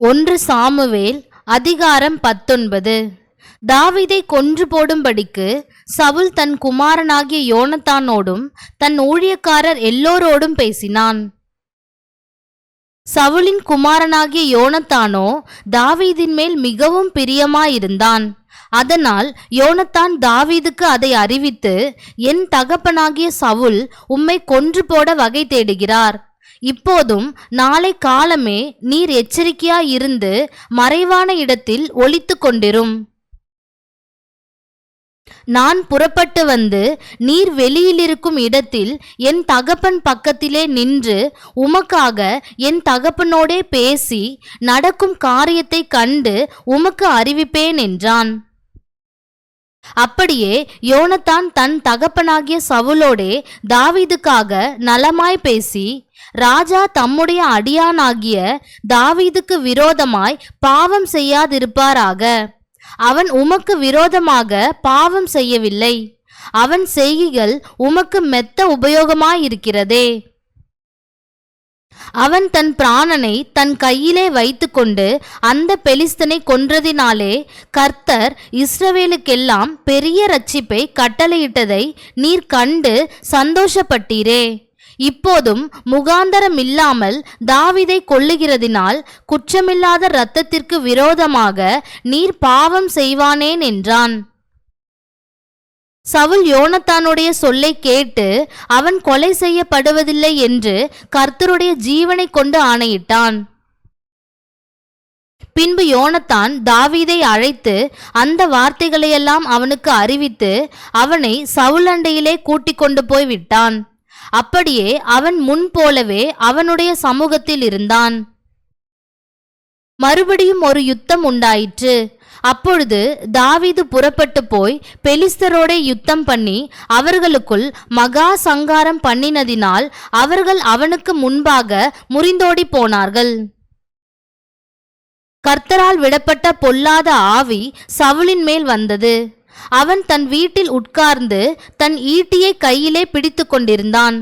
ஒன்று சாமுவேல் அதிகாரம் 19. தாவீதை கொன்று போடும்படிக்கு சவுல் தன் குமாரனாகிய யோனத்தானோடும் தன் ஊழியக்காரர் எல்லோரோடும் பேசினான். சவுலின் குமாரனாகிய யோனத்தானோ தாவீதின் மேல் மிகவும் பிரியமாயிருந்தான். அதனால் யோனத்தான் தாவீதுக்கு அதை அறிவித்து, என் தகப்பனாகிய சவுல் உம்மை கொன்று போட வகை தேடுகிறார். இப்போதும் நாளை காலமே நீர் எச்சரிக்கையாயிருந்து மறைவான இடத்தில் ஒளித்து கொண்டிரும். நான் புறப்பட்டு வந்து நீர் வெளியிலிருக்கும் இடத்தில் என் தகப்பன் பக்கத்திலே நின்று உமக்காக என் தகப்பனோடே பேசி நடக்கும் காரியத்தை கண்டு உமக்கு அறிவிப்பேன் என்றான். அப்படியே யோனத்தான் தன் தகப்பனாகிய சவுலோடே தாவீதுக்காக நலமாய் பேசி, ராஜா தம்முடைய அடியானாகிய தாவீதுக்கு விரோதமாய் பாவம் செய்யாதிருப்பாராக. அவன் உமக்கு விரோதமாக பாவம் செய்யவில்லை. அவன் செய்கைகள் உமக்கு மெத்த உபயோகமாயிருக்கிறதே. அவன் தன் பிராணனை தன் கையிலே வைத்துக்கொண்டு அந்த பெலிஸ்தனை கொன்றதினாலே கர்த்தர் இஸ்ரவேலுக்கெல்லாம் பெரிய இரட்சிப்பை கட்டளையிட்டதை நீர் கண்டு சந்தோஷப்பட்டீரே. இப்போதும் முகாந்தரமில்லாமல் தாவீதை கொல்லுகிறதினால் குற்றமில்லாத இரத்தத்திற்கு விரோதமாக நீர் பாவம் செய்வானேன் என்றான். சவுல் யோனத்தானுடைய சொல்லை கேட்டு அவன் கொலை செய்யப்படுவதில்லை என்று கர்த்தருடைய ஜீவனை கொண்டு ஆணையிட்டான். பின்பு யோனத்தான் தாவீதை அழைத்து அந்த வார்த்தைகளையெல்லாம் அவனுக்கு அறிவித்து அவனை சவுல் அண்டையிலே கூட்டிக் கொண்டு போய் விட்டான். அப்படியே அவன் முன் போலவே அவனுடைய சமூகத்தில் இருந்தான். மறுபடியும் ஒரு யுத்தம் உண்டாயிற்று. அப்பொழுது தாவீது புறப்பட்டு போய் பெலிஸ்தரோடே யுத்தம் பண்ணி அவர்களுக்குள் மகா சங்காரம் பண்ணினதினால் அவர்கள் அவனுக்கு முன்பாக முறிந்தோடி போனார்கள். கர்த்தரால் விடப்பட்ட பொல்லாத ஆவி சவுலின் மேல் வந்தது. அவன் தன் வீட்டில் உட்கார்ந்து தன் ஈட்டியை கையிலே பிடித்து கொண்டிருந்தான்.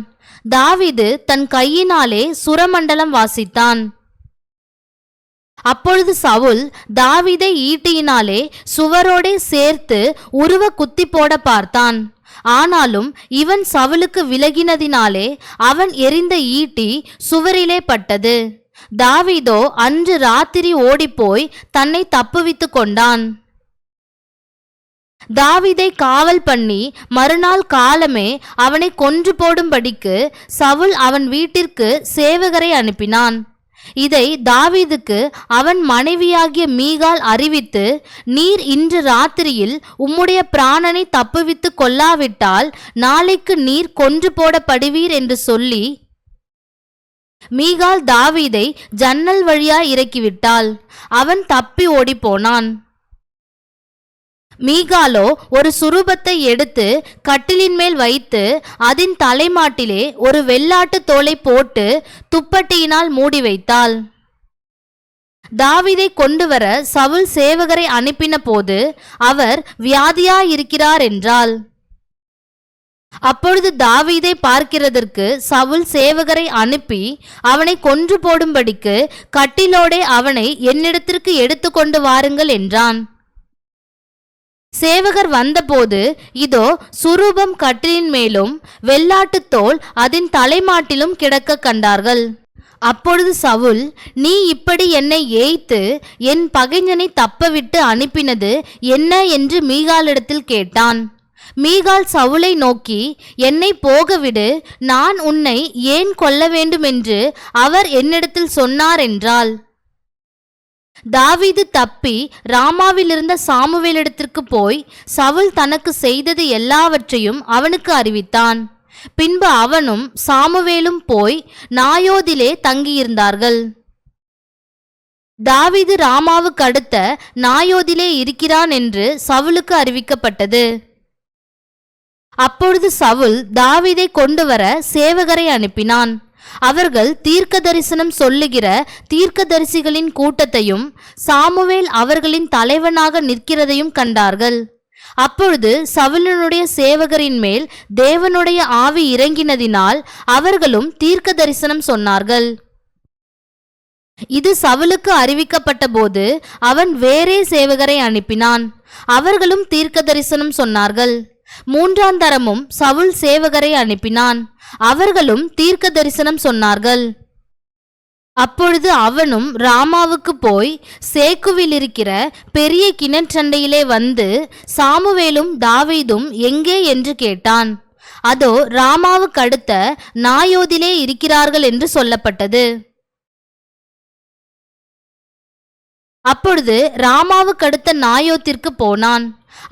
தாவீது தன் கையினாலே சுரமண்டலம் வாசித்தான். அப்பொழுது சவுல் தாவீதை ஈட்டியினாலே சுவரோடே சேர்த்து உருவ குத்தி போட பார்த்தான். ஆனாலும் இவன் சவுலுக்கு விலகினதினாலே அவன் எறிந்த ஈட்டி சுவரிலே பட்டது. தாவீதோ அன்று ராத்திரி ஓடிப்போய் தன்னை தப்புவித்து கொண்டான். தாவீதை காவல் பண்ணி மறுநாள் காலமே அவனை கொன்று போடும்படிக்கு சவுல் அவன் வீட்டிற்கு சேவகரை அனுப்பினான். இதை தாவீதுக்கு அவன் மனைவியாகிய மீகாள் அறிவித்து, நீர் இன்று ராத்திரியில் உம்முடைய பிராணனை தப்புவித்து கொள்ளாவிட்டால் நாளைக்கு நீர் கொன்று போடப்படுவீர் என்று சொல்லி மீகாள் தாவீதை ஜன்னல் வழியாய் இறக்கிவிட்டாள். அவன் தப்பி ஓடிப்போனான். மீகாலோ ஒரு சுரூபத்தை எடுத்து கட்டிலின் மேல் வைத்து அதன் தலைமாட்டிலே ஒரு வெள்ளாட்டு தோலை போட்டு துப்பட்டியினால் மூடி வைத்தாள். தாவீதை கொண்டு வர சவுல் சேவகரை அனுப்பின போது அவர் வியாதியாயிருக்கிறார் என்றாள். அப்பொழுது தாவீதை பார்க்கிறதற்கு சவுல் சேவகரை அனுப்பி அவனை கொன்று போடும்படிக்கு கட்டிலோடே அவனை என்னிடத்திற்கு எடுத்து கொண்டு வாருங்கள் என்றான். சேவகர் வந்தபோது இதோ சுரூபம் கட்டிலின் மேலும் வெள்ளாட்டு தோல் அதன் தலைமாட்டிலும் கிடக்க கண்டார்கள். அப்பொழுது சவுல், நீ இப்படி என்னை ஏய்த்து என் பகைஞனை தப்பவிட்டு அனுப்பினது என்ன என்று மீகாளிடத்தில் கேட்டான். மீகாள் சவுலை நோக்கி, என்னை போகவிடு, நான் உன்னை ஏன் கொல்ல வேண்டுமென்று அவர் என்னிடத்தில் சொன்னார் என்றாள். தாவீது தப்பி ராமாவிலிருந்த சாமுவேலிடத்திற்கு போய் சவுல் தனக்கு செய்தது எல்லாவற்றையும் அவனுக்கு அறிவித்தான். பின்பு அவனும் சாமுவேலும் போய் நாயோதிலே தங்கியிருந்தார்கள். தாவீது ராமாவுக்கு அடுத்த நாயோதிலே இருக்கிறான் என்று சவுலுக்கு அறிவிக்கப்பட்டது. அப்பொழுது சவுல் தாவீதை கொண்டு வர சேவகரை அனுப்பினான். அவர்கள் தீர்க்க தரிசனம் சொல்லுகிற தீர்க்கதரிசிகளின் கூட்டத்தையும் சாமுவேல் அவர்களின் தலைவனாக நிற்கிறதையும் கண்டார்கள். அப்பொழுது சவுலினுடைய சேவகரின் மேல் தேவனுடைய ஆவி இறங்கினதினால் அவர்களும் தீர்க்க தரிசனம் சொன்னார்கள். இது சவுலுக்கு அறிவிக்கப்பட்ட போது அவன் வேறே சேவகரை அனுப்பினான். அவர்களும் தீர்க்க தரிசனம் சொன்னார்கள். மூன்றாம் தரமும் சவுல் சேவகரை அனுப்பினான். அவர்களும் தீர்க்க தரிசனம் சொன்னார்கள். அப்பொழுது அவனும் ராமாவுக்கு போய் சேக்குவில் இருக்கிற பெரிய கிணற்றண்டையிலே வந்து சாமுவேலும் தாவீதும் எங்கே என்று கேட்டான். அதோ ராமாவுக்கு அடுத்த நாயோதிலே இருக்கிறார்கள் என்று சொல்லப்பட்டது. அப்பொழுது ராமாவுக்கு அடுத்த நாயோத்திற்கு போனான்.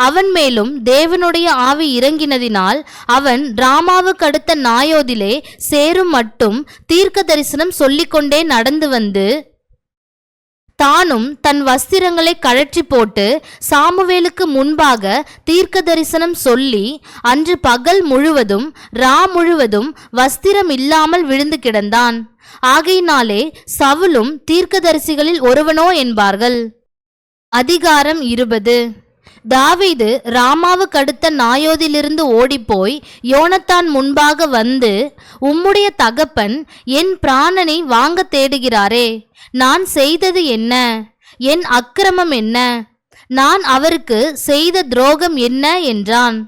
அவன் மேலும் தேவனுடைய ஆவி இறங்கினதினால் அவன் ராமாவுக்கு அடுத்த நாயோதிலே சேரும் மட்டும் தீர்க்க தரிசனம் சொல்லிக்கொண்டே நடந்து வந்து தானும் தன் வஸ்திரங்களை கழற்றி போட்டு சாமுவேலுக்கு முன்பாக தீர்க்க தரிசனம் சொல்லி அன்று பகல் முழுவதும் முழுவதும் வஸ்திரம் இல்லாமல் விழுந்து கிடந்தான். ஆகையினாலே சவுலும் தீர்க்கதரிசிகளில் ஒருவனோ என்பார்கள். அதிகாரம் 20. தாவீது ராமாவுக்கு அடுத்த நாயோதிலிருந்து ஓடிப்போய் யோனத்தான் முன்பாக வந்து, உம்முடைய தகப்பன் என் பிராணனை வாங்க தேடுகிறாரே, நான் செய்தது என்ன? என் அக்கிரமம் என்ன? நான் அவருக்கு செய்த துரோகம் என்ன என்றான்.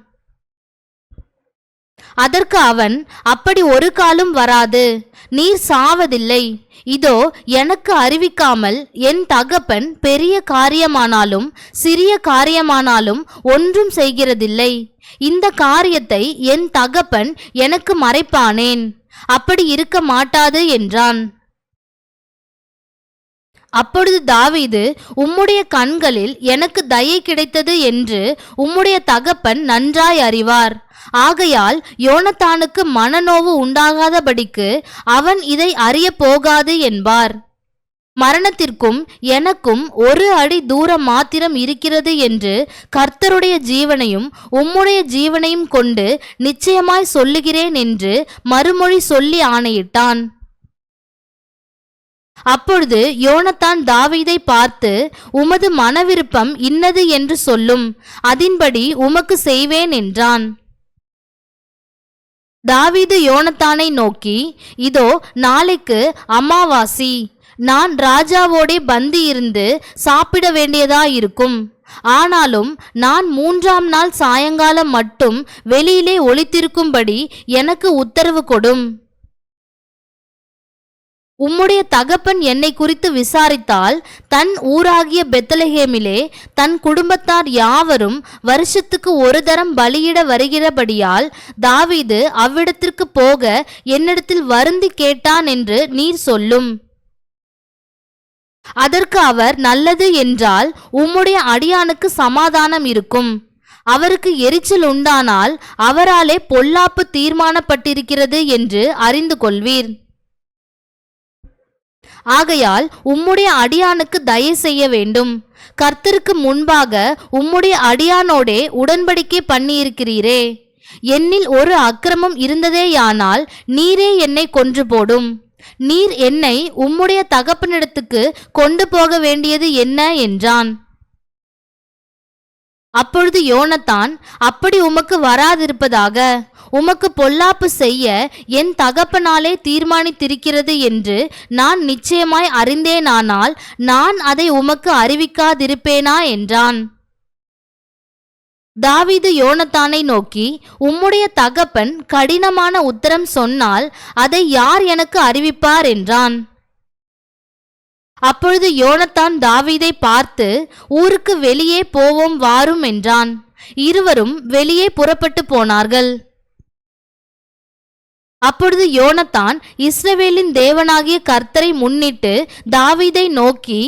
அதற்கு அவன், அப்படி ஒரு காலும் வராது, நீர் சாவதில்லை. இதோ எனக்கு அறிவிக்காமல் என் தகப்பன் பெரிய காரியமானாலும் சிறிய காரியமானாலும் ஒன்றும் செய்கிறதில்லை. இந்த காரியத்தை என் தகப்பன் எனக்கு மறைப்பானேன்? அப்படி இருக்க மாட்டாது என்றான். அப்பொழுது தாவீது, உம்முடைய கண்களில் எனக்கு தயை கிடைத்தது என்று உம்முடைய தகப்பன் நன்றாய் அறிவார். ஆகையால் யோனத்தானுக்கு மனநோவு உண்டாகாதபடிக்கு அவன் இதை அறிய போகாது என்பார். மரணத்திற்கும் எனக்கும் 1 அடி தூரம் மாத்திரம் இருக்கிறது என்று கர்த்தருடைய ஜீவனையும் உம்முடைய ஜீவனையும் கொண்டு நிச்சயமாய் சொல்லுகிறேன் என்று மறுமொழி சொல்லி ஆணையிட்டான். அப்பொழுது யோனத்தான் தாவீதை பார்த்து, உமது மனவிருப்பம் இன்னது என்று சொல்லும், அதின்படி உமக்கு செய்வேன் என்றான். தாவீது யோனத்தானை நோக்கி, இதோ நாளைக்கு அமாவாசி, நான் ராஜாவோடே பந்தி இருந்து சாப்பிட வேண்டியதாயிருக்கும். ஆனாலும் நான் 3ஆம் நாள் சாயங்காலம் மட்டும் வெளியிலே ஒளித்திருக்கும்படி எனக்கு உத்தரவு கொடும். உம்முடைய தகப்பன் என்னை குறித்து விசாரித்தால் தன் ஊராகிய பெத்லெகேமிலே தன் குடும்பத்தார் யாவரும் வருஷத்துக்கு 1 தரம் பலியிட வருகிறபடியால் தாவீது அவ்விடத்திற்கு போக என்னிடத்தில் வருந்தி கேட்டான் என்று நீர் சொல்லும். அதற்கு அவர், நல்லது என்றால் உம்முடைய அடியானுக்கு சமாதானம் இருக்கும். அவருக்கு எரிச்சல் உண்டானால் அவராலே பொல்லாப்பு தீர்மானப்பட்டிருக்கிறது என்று அறிந்து கொள்வீர். ஆகையால் உம்முடைய அடியானுக்கு தயை செய்ய வேண்டும். கர்த்தருக்கு முன்பாக உம்முடைய அடியானோடே உடன்படிக்கை பண்ணியிருக்கிறீரே. என்னில் ஒரு அக்கிரமம் இருந்ததேயானால் நீரே என்னை கொன்று போடும். நீர் என்னை உம்முடைய தகப்பனிடத்துக்கு கொண்டு போக வேண்டியது என்ன என்றான். அப்பொழுது யோனத்தான், அப்படி உமக்கு வராதிருப்பதாக, உமக்கு பொல்லாப்பு செய்ய என் தகப்பனாலே தீர்மானித்திருக்கிறது என்று நான் நிச்சயமாய் அறிந்தேனானால் நான் அதை உமக்கு அறிவிக்காதிருப்பேனா என்றான். தாவீது யோனத்தானை நோக்கி, உம்முடைய தகப்பன் கடினமான உத்தரம் சொன்னால் அதை யார் எனக்கு அறிவிப்பார் என்றான். அப்பொழுது யோனத்தான் தாவீதை பார்த்து, ஊருக்கு வெளியே போவோம் வாரும் என்றான். இருவரும் வெளியே புறப்பட்டு போனார்கள். அப்பொழுது யோனத்தான் இஸ்ரவேலின் தேவனாகிய கர்த்தரை முன்னிட்டு தாவீதை நோக்கி,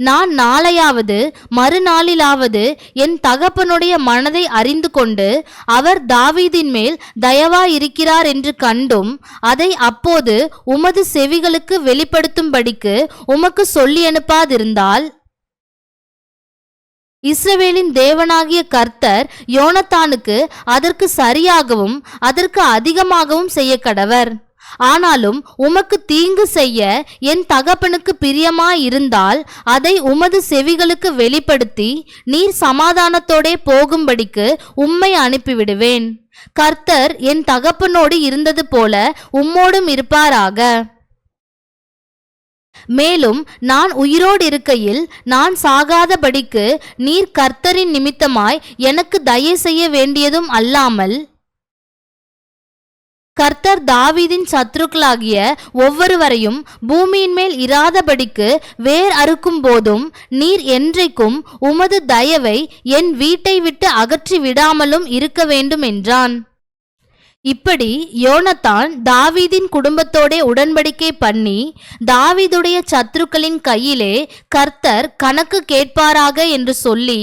நான் நாளையாவது மறுநாளிலாவது என் தகப்பனுடைய மனதை அறிந்து கொண்டு அவர் தாவீதின் மேல் தயவாயிருக்கிறார் என்று கண்டும் அதை அப்போது உமது செவிகளுக்கு வெளிப்படுத்தும்படிக்கு உமக்கு சொல்லி அனுப்பாதிருந்தால் இஸ்ரவேலின் தேவனாகிய கர்த்தர் யோனத்தானுக்கு அதற்கு சரியாகவும் அதற்கு அதிகமாகவும் செய்ய கடவர். ஆனாலும் உமக்கு தீங்கு செய்ய என் தகப்பனுக்கு பிரியமாயிருந்தால் அதை உமது செவிகளுக்கு வெளிப்படுத்தி நீர் சமாதானத்தோடே போகும்படிக்கு உம்மை அனுப்பிவிடுவேன். கர்த்தர் என் தகப்பனோடு இருந்தது போல உம்மோடும் இருப்பாராக. மேலும் நான் உயிரோடு இருக்கையில் நான் சாகாதபடிக்கு நீர் கர்த்தரின் நிமித்தமாய் எனக்கு தயை செய்ய வேண்டியதும் அல்லாமல் கர்த்தர் தாவீதின் சத்துருக்களாகிய ஒவ்வொருவரையும் பூமியின் மேல் இராதபடிக்கு வேர் அறுக்கும் போதும் நீர் என்றைக்கும் உமது தயவை என் வீட்டை விட்டு அகற்றி விடாமலும் இருக்க வேண்டும் என்றான். இப்படி யோனத்தான் தாவீதின் குடும்பத்தோடே உடன்படிக்கை பண்ணி தாவீதுடைய சத்துருக்களின் கையிலே கர்த்தர் கணக்கு கேட்பாராக என்று சொல்லி,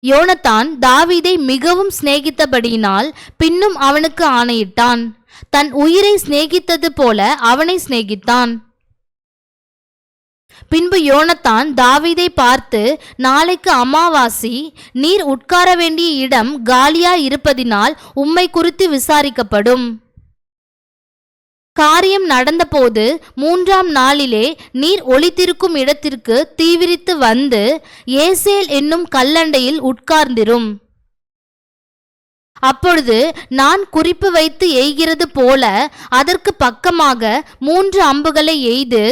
யோனத்தான் தாவீதை மிகவும் சிநேகித்தபடியினால் பின்னும் அவனுக்கு ஆணையிட்டான். தன் உயிரை சிநேகித்தது போல அவனை சிநேகித்தான். பின்பு யோனத்தான் தாவீதை பார்த்து, நாளைக்கு அமாவாசி, நீர் உட்கார வேண்டிய இடம் காலியா இருப்பதினால் உம்மை குறித்து விசாரிக்கப்படும். காரியம் நடந்தபோது 3ஆம் நாளிலே நீர் ஒளித்திருக்கும் இடத்திற்கு தீவிரித்து வந்து ஏசேல் என்னும் கல்லண்டையில் உட்கார்ந்திரும். அப்பொழுது நான் குறிப்பு வைத்து எய்கிறது போல அதற்கு பக்கமாக 3 அம்புகளை எய்து,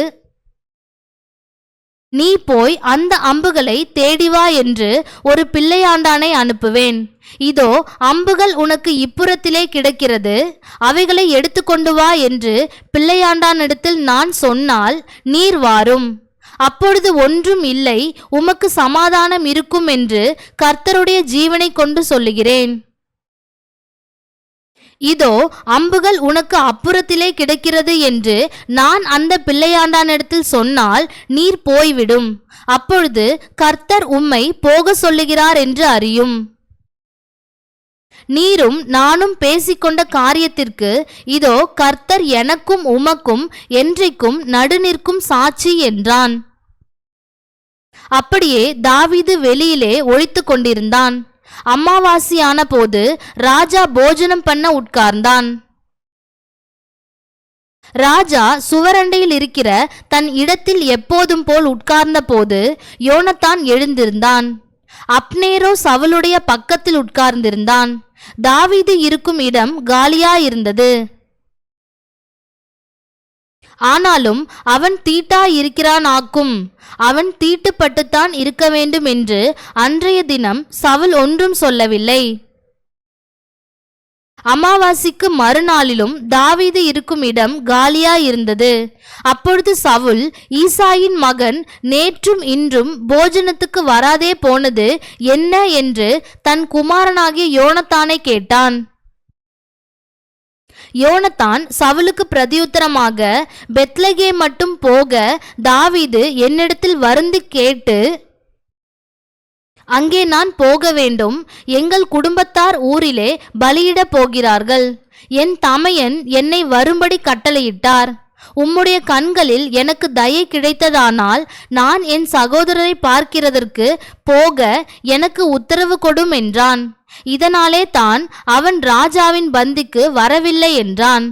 நீ போய் அந்த அம்புகளை தேடிவா என்று ஒரு பிள்ளையாண்டானை அனுப்புவேன். இதோ அம்புகள் உனக்கு இப்புறத்திலே கிடக்கிறது, அவைகளை எடுத்துக்கொண்டு வா என்று பிள்ளையாண்டானிடத்தில் நான் சொன்னால் நீர் வாரும். அப்பொழுது ஒன்றும் இல்லை, உமக்கு சமாதானம் இருக்கும் என்று கர்த்தருடைய ஜீவனை கொண்டு சொல்லுகிறேன். இதோ அம்புகள் உனக்கு அப்புறத்திலே கிடக்கிறது என்று நான் அந்த பிள்ளையாண்டானிடத்தில் சொன்னால் நீர் போய்விடும். அப்பொழுது கர்த்தர் உம்மை போக சொல்லுகிறார் என்று அறியும். நீரும் நானும் பேசிக்கொண்ட காரியத்திற்கு இதோ கர்த்தர் எனக்கும் உமக்கும் என்றைக்கும் நடுநிற்கும் சாட்சி என்றான். அப்படியே தாவீது வெளியிலே ஒளித்து கொண்டிருந்தான். அமாவாசையான போது ராஜா போஜனம் பண்ண உட்கார்ந்தான். ராஜா சுவரண்டையில் இருக்கிற தன் இடத்தில் எப்போதும் போல் உட்கார்ந்த போது யோனத்தான் எழுந்திருந்தான். அப்னேரோ சவுலுடைய பக்கத்தில் உட்கார்ந்திருந்தான். தாவீது இருக்கும் இடம் காலியாயிருந்தது. ஆனாலும் அவன் தீட்டாயிருக்கிறான் ஆக்கும். அவன் தீட்டுப்பட்டுத்தான் இருக்க வேண்டும் என்று அன்றைய தினம் சவுல் ஒன்றும் சொல்லவில்லை. அமாவாசைக்கு மறுநாளிலும் தாவீது இருக்கும் இடம் காலியாயிருந்தது. அப்பொழுது சவுல், ஈசாயின் மகன் நேற்றும் இன்றும் போஜனத்துக்கு வராதே போனது என்ன என்று தன் குமாரனாகிய யோனத்தானை கேட்டான். யோனத்தான் சவுலுக்கு பிரதியுத்தரமாக, பெத்லகேம் மட்டும் போக தாவீது என்னிடத்தில் வருந்தி கேட்டு, அங்கே நான் போக வேண்டும். எங்கள் குடும்பத்தார் ஊரிலே பலியிடப் போகிறார்கள். என் தமையன் என்னை வரும்படி கட்டளையிட்டார். உம்முடைய கண்களில் எனக்கு தயை கிடைத்ததானால் நான் என் சகோதரரை பார்க்கிறதற்கு போக எனக்கு உத்தரவு கொடும் என்றான். இதனாலே தான் அவன் ராஜாவின் பந்திக்கு வரவில்லை என்றான்.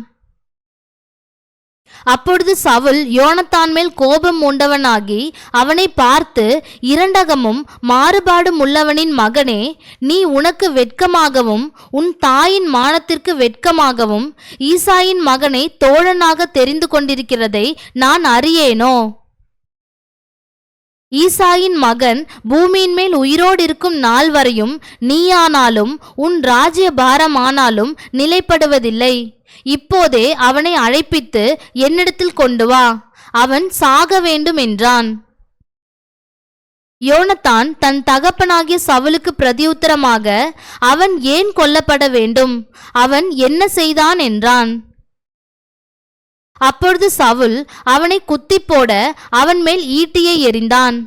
அப்பொழுது சவுல் யோனத்தான் மேல் கோபம் உண்டவனாகி அவனை பார்த்து, இரண்டகமும் மாறுபாடும் உள்ளவனின் மகனே, நீ உனக்கு வெட்கமாகவும் உன் தாயின் மானத்திற்கு வெட்கமாகவும் ஈசாயின் மகனை தோழனாக தெரிந்து கொண்டிருக்கிறதை நான் அறியேனோ? ஈசாயின் மகன் பூமியின் மேல் உயிரோடு இருக்கும் நாள் வரையும் நீயானாலும் உன் ராஜ்ய பாரமானாலும் நிலைப்படுவதில்லை. இப்போதே அவனை அழைப்பித்து என்னிடத்தில் கொண்டு வா, அவன் சாக வேண்டும் என்றான். யோனத்தான் தன் தகப்பனாகிய சவுலுக்கு பிரதியுத்தரமாக, அவன் ஏன் கொல்லப்பட வேண்டும்? அவன் என்ன செய்தான் என்றான். அப்பொழுது சவுல் அவனை குத்தி போட அவன் மேல் ஈட்டியை எறிந்தான்.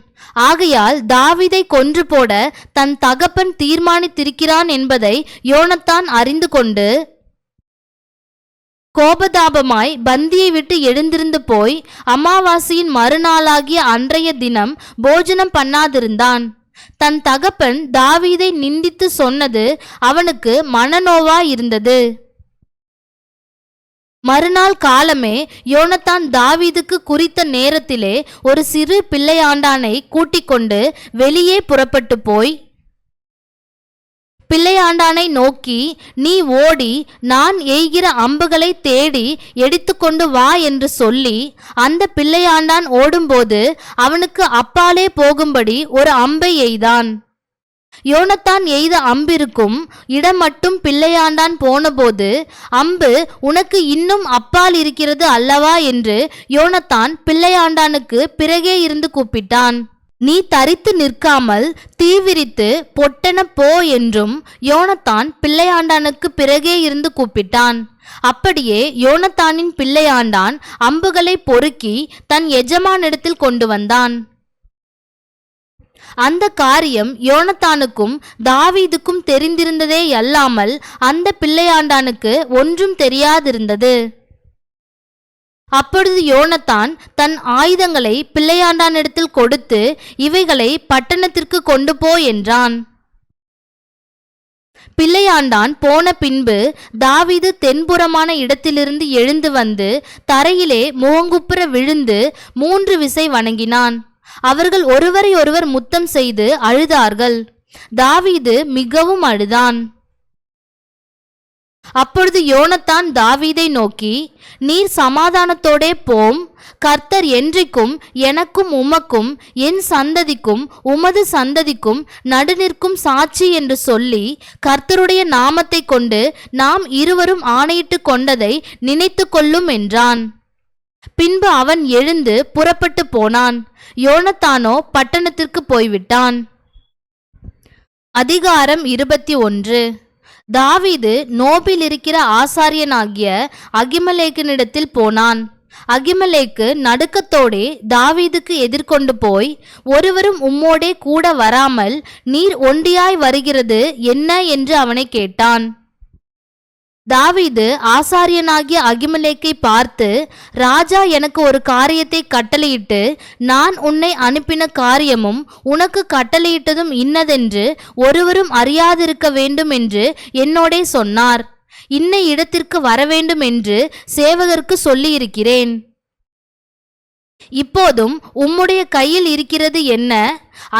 ஆகையால் தாவீதை கொன்று போட தன் தகப்பன் தீர்மானித்திருக்கிறான் என்பதை யோனத்தான் அறிந்து கொண்டு கோபதாபமாய் பந்தியை விட்டு எழுந்திருந்து போய் அமாவாசையின் மறுநாளாகிய அன்றைய தினம் போஜனம் பண்ணாதிருந்தான். தன் தகப்பன் தாவீதை நிந்தித்து சொன்னது அவனுக்கு மனநோவாயிருந்தது. மறுநாள் காலமே யோனத்தான் தாவீதுக்கு குறித்த நேரத்திலே ஒரு சிறு பிள்ளையாண்டானை கூட்டிக் கொண்டு வெளியே புறப்பட்டு போய் பிள்ளையாண்டானை நோக்கி, நீ ஓடி நான் எய்கிற அம்புகளை தேடி எடுத்துக்கொண்டு வா என்று சொல்லி அந்த பிள்ளையாண்டான் ஓடும்போது அவனுக்கு அப்பாலே போகும்படி ஒரு அம்பை எய்தான். யோனத்தான் எய்த அம்பிருக்கும் இடம் மட்டும் பிள்ளையாண்டான் போனபோது, அம்பு உனக்கு இன்னும் அப்பால் இருக்கிறது அல்லவா என்று யோனத்தான் பிள்ளையாண்டானுக்கு பிறகே இருந்து கூப்பிட்டான். நீ தரித்து நிற்காமல் தீவிரித்து பொட்டென போ என்றும் யோனத்தான் பிள்ளையாண்டானுக்கு பிறகே இருந்து கூப்பிட்டான். அப்படியே யோனத்தானின் பிள்ளையாண்டான் அம்புகளை பொறுக்கி தன் எஜமானிடத்தில் கொண்டு வந்தான். அந்த காரியம் யோனத்தானுக்கும் தாவீதுக்கும் தெரிந்திருந்ததே அல்லாமல் அந்த பிள்ளையாண்டானுக்கு ஒன்றும் தெரியாதிருந்தது. அப்பொழுது யோனத்தான் தன் ஆயுதங்களை பிள்ளையாண்டானிடத்தில் கொடுத்து, இவைகளை பட்டணத்திற்கு கொண்டு போ என்றான். பிள்ளையாண்டான் போன பின்பு தாவீது தென்புறமான இடத்திலிருந்து எழுந்து வந்து தரையிலே முகங்குப்புற விழுந்து 3 விசை வணங்கினான். அவர்கள் ஒருவரை ஒருவர் முத்தம் செய்து அழுதார்கள். தாவீது மிகவும் அழுதான். அப்பொழுது யோனத்தான் தாவீதை நோக்கி, நீர் சமாதானத்தோடே போம், கர்த்தர் என்றைக்கும் எனக்கும் உமக்கும் என் சந்ததிக்கும் உமது சந்ததிக்கும் நடுநிற்கும் சாட்சி என்று சொல்லி கர்த்தருடைய நாமத்தை கொண்டு நாம் இருவரும் ஆணையிட்டு கொண்டதை நினைத்து கொள்ளும் என்றான். பின்பு அவன் எழுந்து புறப்பட்டு போனான். யோனத்தானோ பட்டணத்திற்கு போய்விட்டான். அதிகாரம் 21. தாவீது நோபில் இருக்கிற ஆசாரியனாகிய அகிமெலேக்கினிடத்தில் போனான். அகிமெலேக்கு நடுக்கத்தோடே தாவீதுக்கு எதிர்கொண்டு போய், ஒருவரும் உம்மோடே கூட வராமல் நீர் ஒண்டியாய் வருகிறது என்ன என்று அவனை கேட்டான். தாவீது ஆசாரியனாகிய அகிமெலேக்கை பார்த்து, ராஜா எனக்கு ஒரு காரியத்தை கட்டளையிட்டு, நான் உன்னை அனுப்பின காரியமும் உனக்கு கட்டளையிட்டதும் இன்னதென்று ஒருவரும் அறியாதிருக்க வேண்டும் என்று என்னோடே சொன்னார். இன்ன இடத்திற்கு வரவேண்டும் என்று சேவகருக்கு சொல்லியிருக்கிறேன். இப்போதும் உம்முடைய கையில் இருக்கிறது என்ன?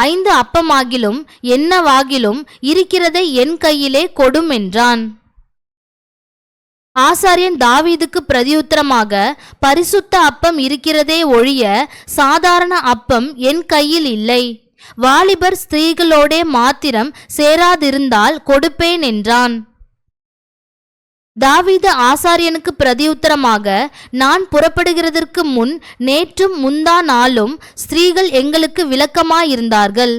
5 அப்பமாகிலும் என்னவாகிலும் இருக்கிறதை என் கையிலே கொடும் என்றான். ஆசாரியன் தாவீதுக்கு பிரதியுத்தரமாக, பரிசுத்த அப்பம் இருக்கிறதே ஒழிய சாதாரண அப்பம் என் கையில் இல்லை. வாலிபர் ஸ்திரீகளோடே மாத்திரம் சேராதிருந்தால் கொடுப்பேன் என்றான். தாவீது ஆசாரியனுக்கு பிரதியுத்தரமாக, நான் புறப்படுகிறதற்கு முன் நேற்றும் முந்தா நாளும் ஸ்திரீகள் எங்களுக்கு விலக்கமாயிருந்தார்கள்.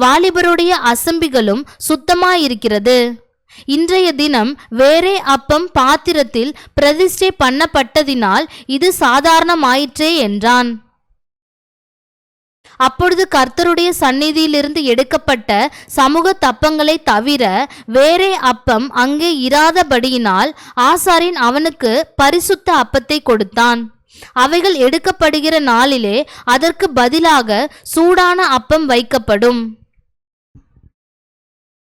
வாலிபருடைய அசம்பிகளும் சுத்தமாயிருக்கிறது. இன்றைய தினம் வேறே அப்பம் பாத்திரத்தில் பிரதிஷ்டை பண்ணப்பட்டதினால் இது சாதாரணமாயிற்றே என்றான். அப்பொழுது கர்த்தருடைய சந்நிதியிலிருந்து எடுக்கப்பட்ட சமூக தப்பங்களை தவிர வேறே அப்பம் அங்கே இராதபடியினால் ஆசாரியன் அவனுக்கு பரிசுத்த அப்பத்தை கொடுத்தான். அவைகள் எடுக்கப்படுகிற நாளிலே அதற்கு பதிலாக சூடான அப்பம் வைக்கப்படும்.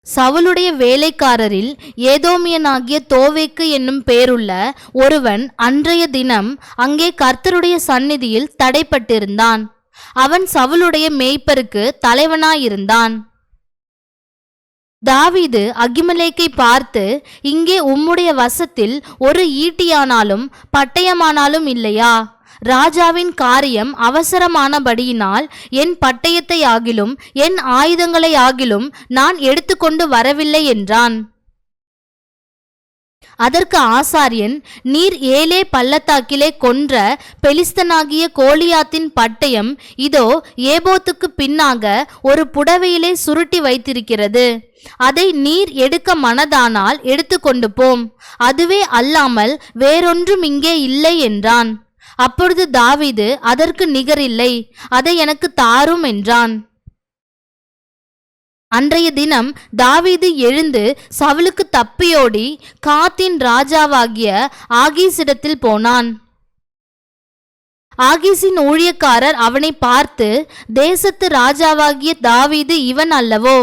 சவுலுடைய வேலைக்காரரில் ஏதோமியனாகிய தோவேக்கு என்னும் பேருள்ள ஒருவன் அன்றைய தினம் அங்கே கர்த்தருடைய சந்நிதியில் தடைப்பட்டிருந்தான். அவன் சவுலுடைய மேய்ப்பருக்கு தலைவனாயிருந்தான். தாவீது அகிமெலேக்கை பார்த்து, இங்கே உம்முடைய வசத்தில் ஒரு ஈட்டியானாலும் பட்டயமானாலும் இல்லையா? ராஜாவின் காரியம் அவசரமானபடியினால் என் பட்டயத்தை ஆகிலும் என் ஆயுதங்களை ஆகிலும் நான் எடுத்துக்கொண்டு வரவில்லை என்றான். அதற்கு ஆசாரியன், நீர் ஏலே பள்ளத்தாக்கிலே கொன்ற பெலிஸ்தனாகிய கோலியாத்தின் பட்டயம் இதோ ஏபோத்துக்கு பின்னாக ஒரு புடவையிலே சுருட்டி வைத்திருக்கிறது. அதை நீர் எடுக்க மனதானால் எடுத்துக்கொண்டு போம். அதுவே அல்லாமல் வேறொன்றும் இங்கே இல்லை என்றான். அப்பொழுது தாவீது, அதற்கு நிகரில்லை, அதை எனக்கு தாரும் என்றான். அன்றைய தினம் தாவீது எழுந்து சவுலுக்கு தப்பியோடி காத்தின் ராஜாவாகிய ஆகீசிடத்தில் போனான். ஆகீசின் ஊழியக்காரர் அவனை பார்த்து, தேசத்து ராஜாவாகிய தாவீது இவன் அல்லவோ?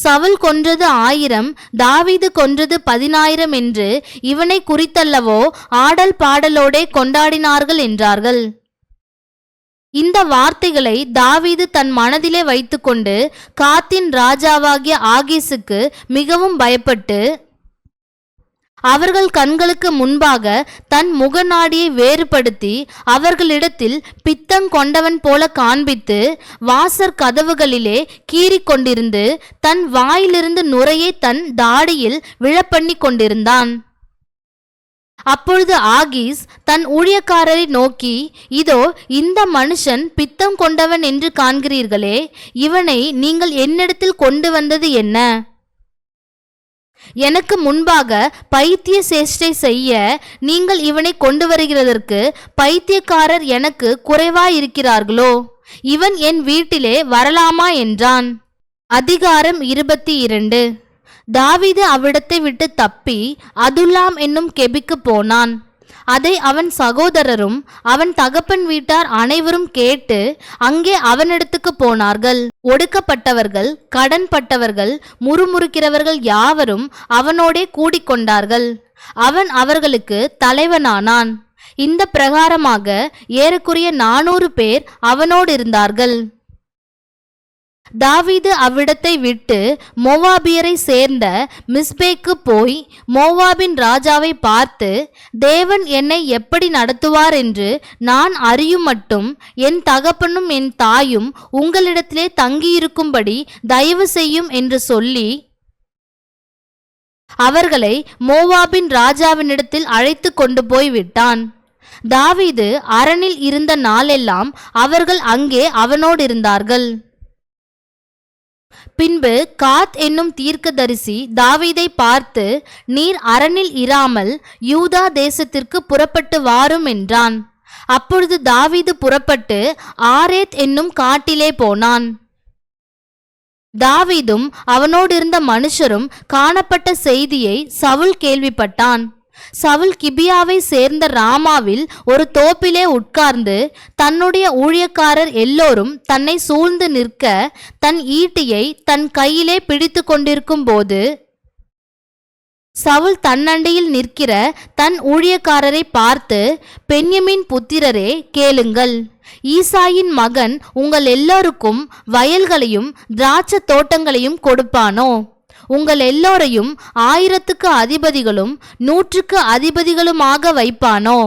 சவுல் கொன்றது 1000, தாவீது கொன்றது 10000 என்று இவனை குறித்தல்லவோ ஆடல் பாடலோடே கொண்டாடினார்கள் என்றார்கள். இந்த வார்த்தைகளை தாவீது தன் மனதிலே வைத்துக்கொண்டு காத்தின் ராஜாவாகிய ஆகீசுக்கு மிகவும் பயப்பட்டு அவர்கள் கண்களுக்கு முன்பாக தன் முகநாடியை வேறுபடுத்தி அவர்களிடத்தில் பித்தம் கொண்டவன் போல காண்பித்து வாசற் கதவுகளிலே கீறிக் கொண்டிருந்து தன் வாயிலிருந்து நுரையை தன் தாடியில் விழப்பண்ணி கொண்டிருந்தான். அப்பொழுது ஆகீஸ் தன் ஊழியக்காரரை நோக்கி, இதோ இந்த மனுஷன் பித்தம் கொண்டவன் என்று காண்கிறீர்களே, இவனை நீங்கள் என்னிடத்தில் கொண்டு வந்தது என்ன? எனக்கு முன்பாக பைத்திய சேஷ்டை செய்ய நீங்கள் இவனை கொண்டு வருகிறதற்கு பைத்தியக்காரர் எனக்கு குறைவாயிருக்கிறார்களோ? இவன் என் வீட்டிலே வரலாமா என்றான். அதிகாரம் 22. தாவீது அவ்விடத்தை விட்டு தப்பி அதுல்லாம் என்னும் கெபிக்கு போனான். அதை அவன் சகோதரரும் அவன் தகப்பன் வீட்டார் அனைவரும் கேட்டு அங்கே அவனிடத்துக்கு போனார்கள். ஒடுக்கப்பட்டவர்கள், கடன்பட்டவர்கள், முறுமுறுக்கிறவர்கள் யாவரும் அவனோடே கூடிக்கொண்டார்கள். அவன் அவர்களுக்கு தலைவனானான். இந்த பிரகாரமாக ஏறக்குறைய 400 பேர் அவனோடு இருந்தார்கள். தாவீது அவ்விடத்தை விட்டு மோவாபியரை சேர்ந்த மிஸ்பேக்கு போய் மோவாபின் ராஜாவை பார்த்து, தேவன் என்னை எப்படி நடத்துவார் என்று நான் அறியும் மட்டும் என் தகப்பனும் என் தாயும் உங்களிடத்திலே தங்கியிருக்கும்படி தயவு செய்யும் என்று சொல்லி அவர்களை மோவாபின் ராஜாவினிடத்தில் அழைத்து கொண்டு போய் விட்டான். தாவீது அரணில் இருந்த நாளெல்லாம் அவர்கள் அங்கே அவனோடு இருந்தார்கள். பின்பு காத் என்னும் தீர்க்கதரிசி தாவீதை பார்த்து, நீர் அரணில் இராமல் யூதா தேசத்திற்கு புறப்பட்டு வாரும் என்றான். அப்பொழுது தாவீது புறப்பட்டு ஆரேத் என்னும் காட்டிலே போனான். தாவீதும் அவனோடிருந்த மனுஷரும் காணப்பட்ட செய்தியை சவுல் கேள்விப்பட்டான். சவுல் கிபியாவை சேர்ந்த ராமாவில் ஒரு தோப்பிலே உட்கார்ந்து தன்னுடைய ஊழியக்காரர் எல்லோரும் தன்னை சூழ்ந்து நிற்க தன் ஈட்டியை தன் கையிலே பிடித்து கொண்டிருக்கும் போது சவுல் தன்னண்டையில் நிற்கிற தன் ஊழியக்காரரை பார்த்து, பென்யமீன் புத்திரரே கேளுங்கள், ஈசாயின் மகன் உங்கள் எல்லோருக்கும் வயல்களையும் திராட்சை தோட்டங்களையும் கொடுப்பானோ? உங்கள் எல்லோரையும் 1000க்கு அதிபதிகளும் 100க்கு அதிபதிகளுமாக வைப்பானோ?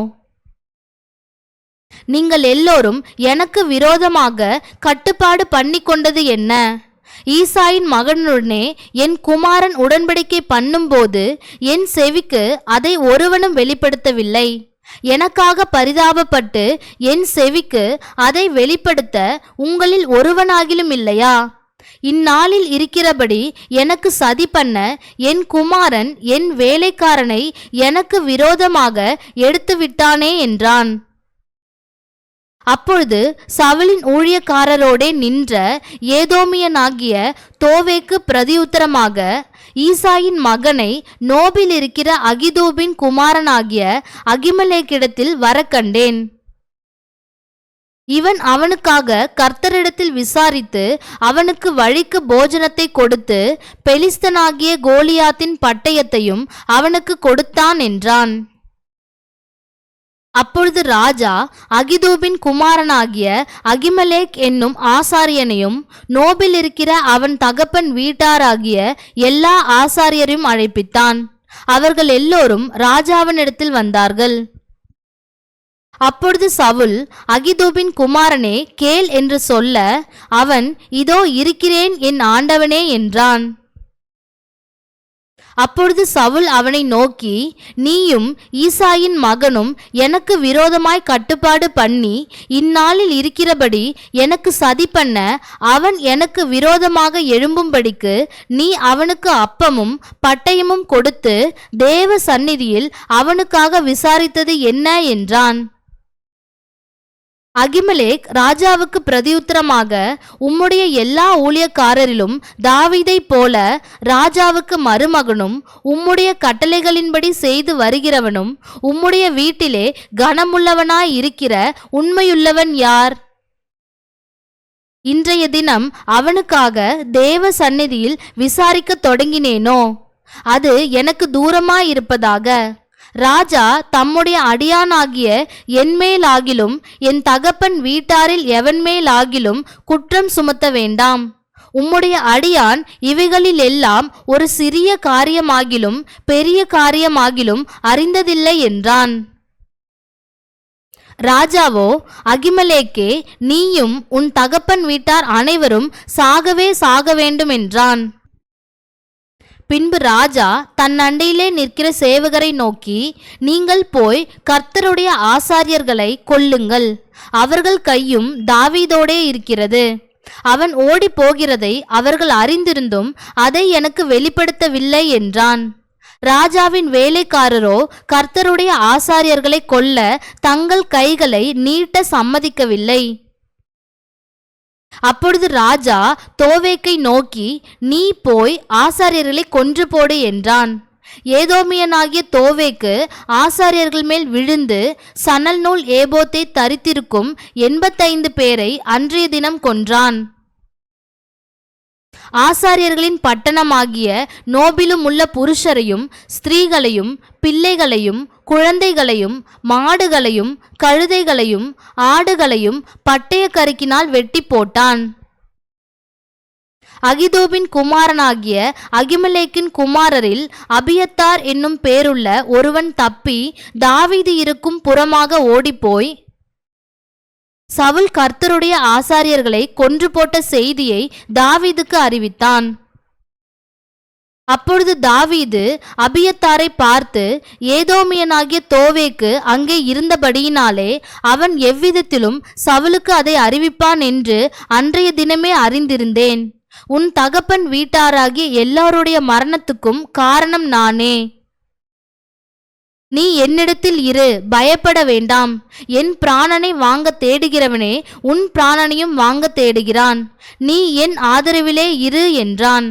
நீங்கள் எல்லோரும் எனக்கு விரோதமாக கட்டுப்பாடு பண்ணி கொண்டது என்ன? ஈசாயின் மகனுடனே என் குமாரன் உடன்படிக்கை பண்ணும்போது என் செவிக்கு அதை ஒருவனும் வெளிப்படுத்தவில்லை. எனக்காக பரிதாபப்பட்டு என் செவிக்கு அதை வெளிப்படுத்த உங்களில் ஒருவனாகிலும் இல்லையா? இந்நாளில் இருக்கிறபடி எனக்கு சதி பண்ண என் குமாரன் என் வேலைக்காரனை எனக்கு விரோதமாக எடுத்து விட்டானே என்றான். அப்பொழுது சவுலின் ஊழியக்காரரோடே நின்ற ஏதோமியனாகிய தோவேக்கு பிரதியுத்தரமாக, ஈசாயின் மகனை நோபில் இருக்கிற அகிதூபின் குமாரனாகிய அகிமெலேக்கிடத்தில் வர கண்டேன். இவன் அவனுக்காக கர்த்தரிடத்தில் விசாரித்து அவனுக்கு வழிக்கு போஜனத்தை கொடுத்து பெலிஸ்தனாகிய கோலியாத்தின் பட்டயத்தையும் அவனுக்கு கொடுத்தான் என்றான். அப்பொழுது ராஜா அகிதூபின் குமாரனாகிய அகிமெலேக் என்னும் ஆசாரியனையும் நோபில் இருக்கிற அவன் தகப்பன் வீட்டாராகிய எல்லா ஆசாரியரையும் அழைப்பித்தான். அவர்கள் எல்லோரும் ராஜாவினிடத்தில் வந்தார்கள். அப்பொழுது சவுல், அகிதூபின் குமாரனே கேள் என்று சொல்ல, அவன், இதோ இருக்கிறேன் என் ஆண்டவனே என்றான். அப்பொழுது சவுல் அவனை நோக்கி, நீயும் ஈசாயின் மகனும் எனக்கு விரோதமாய் கட்டுப்பாடு பண்ணி இந்நாளில் இருக்கிறபடி எனக்கு சதி பண்ண அவன் எனக்கு விரோதமாக எழும்பும்படிக்கு நீ அவனுக்கு அப்பமும் பட்டயமும் கொடுத்து தேவ சந்நிதியில் அவனுக்காக விசாரித்தது என்ன என்றான். அகிமெலேக் ராஜாவுக்கு பிரதியுத்தரமாக, உம்முடைய எல்லா ஊழியக்காரரிலும் தாவீதை போல ராஜாவுக்கு மருமகனும் உம்முடைய கட்டளைகளின்படி செய்து வருகிறவனும் உம்முடைய வீட்டிலே கனமுள்ளவனாய் இருக்கிற உண்மையுள்ளவன் யார்? இன்றைய தினம் அவனுக்காக தேவ சந்நிதியில் விசாரிக்க தொடங்கினேனோ? அது எனக்கு தூரமாயிருப்பதாக. ராஜா தம்முடைய அடியானாகிய என்மேலாகிலும் என் தகப்பன் வீட்டாரில் எவன்மேலாகிலும் குற்றம் சுமத்த வேண்டாம். உம்முடைய அடியான் இவைகளில் எல்லாம் ஒரு சிறிய காரியமாகிலும் பெரிய காரியமாகிலும் அறிந்ததில்லை என்றான். ராஜாவோ, அகிமெலேக்கே, நீயும் உன் தகப்பன் வீட்டார் அனைவரும் சாகவே சாக வேண்டும் என்றான். பின்பு ராஜா தன் அண்டையிலே நிற்கிற சேவகரை நோக்கி, நீங்கள் போய் கர்த்தருடைய ஆசாரியர்களை கொல்லுங்கள், அவர்கள் கையும் தாவீதோடே இருக்கிறது. அவன் ஓடி போகிறதை அவர்கள் அறிந்திருந்தும் அதை எனக்கு வெளிப்படுத்தவில்லை என்றான். ராஜாவின் வேலைக்காரரோ கர்த்தருடைய ஆசாரியர்களை கொல்ல தங்கள் கைகளை நீட்ட சம்மதிக்கவில்லை. அப்பொழுது ராஜா தோவேக்கை நோக்கி, நீ போய் ஆசாரியர்களை கொன்று போடு என்றான். ஏதோமியனாகிய தோவேக்கு ஆசாரியர்கள் மேல் விழுந்து சணல் நூல் ஏபோத்தை தரித்திருக்கும் 85 பேரை அன்றைய தினம் கொன்றான். ஆசாரியர்களின் பட்டணமாகிய நோபிலும் உள்ள புருஷரையும் ஸ்திரீகளையும் பிள்ளைகளையும் குழந்தைகளையும் மாடுகளையும் கழுதைகளையும் ஆடுகளையும் பட்டய கருக்கினால் வெட்டி போட்டான். அகிதோபின் குமாரனாகிய அகிமெலேக்கின் குமாரரில் அபியத்தார் என்னும் பேருள்ள ஒருவன் தப்பி தாவீது இருக்கும் புறமாக ஓடிப்போய் சவுல் கர்த்தருடைய ஆசாரியர்களை கொன்று போட்ட செய்தியை தாவீதுக்கு அறிவித்தான். அப்பொழுது தாவீது அபியத்தாரை பார்த்து, ஏதோமியனாகிய தோவேக்கு அங்கே இருந்தபடியினாலே அவன் எவ்விதத்திலும் சவுலுக்கு அதை அறிவிப்பான் என்று அன்றைய தினமே அறிந்திருந்தேன். உன் தகப்பன் வீட்டாராகிய எல்லாருடைய மரணத்துக்கும் காரணம் நானே. நீ என்னிடத்தில் இரு, பயப்பட வேண்டாம். என் பிராணனை வாங்க தேடுகிறவனே உன் பிராணனையும் வாங்க தேடுகிறான். நீ என் ஆதரவிலே இரு என்றான்.